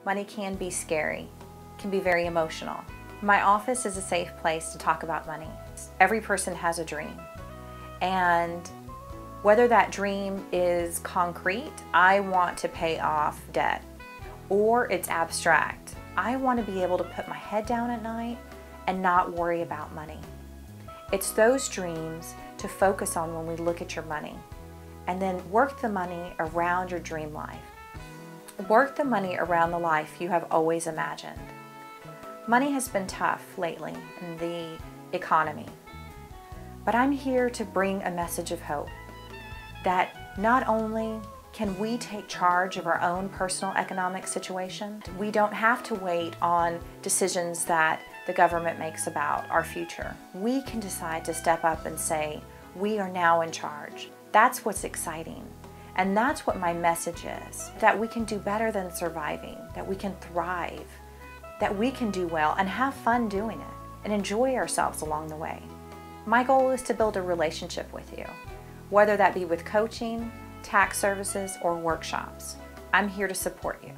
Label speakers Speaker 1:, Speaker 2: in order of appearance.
Speaker 1: Money can be scary, can be very emotional. My office is a safe place to talk about money. Every person has a dream, and whether that dream is concrete, I want to pay off debt, or it's abstract, I want to be able to put my head down at night and not worry about money. It's those dreams to focus on when we look at your money, and then work the money around your dream life. Work the money around the life you have always imagined. Money has been tough lately in the economy, but I'm here to bring a message of hope that not only can we take charge of our own personal economic situation, we don't have to wait on decisions that the government makes about our future. We can decide to step up and say, we are now in charge. That's what's exciting. And that's what my message is, that we can do better than surviving, that we can thrive, that we can do well and have fun doing it and enjoy ourselves along the way. My goal is to build a relationship with you, whether that be with coaching, tax services, or workshops. I'm here to support you.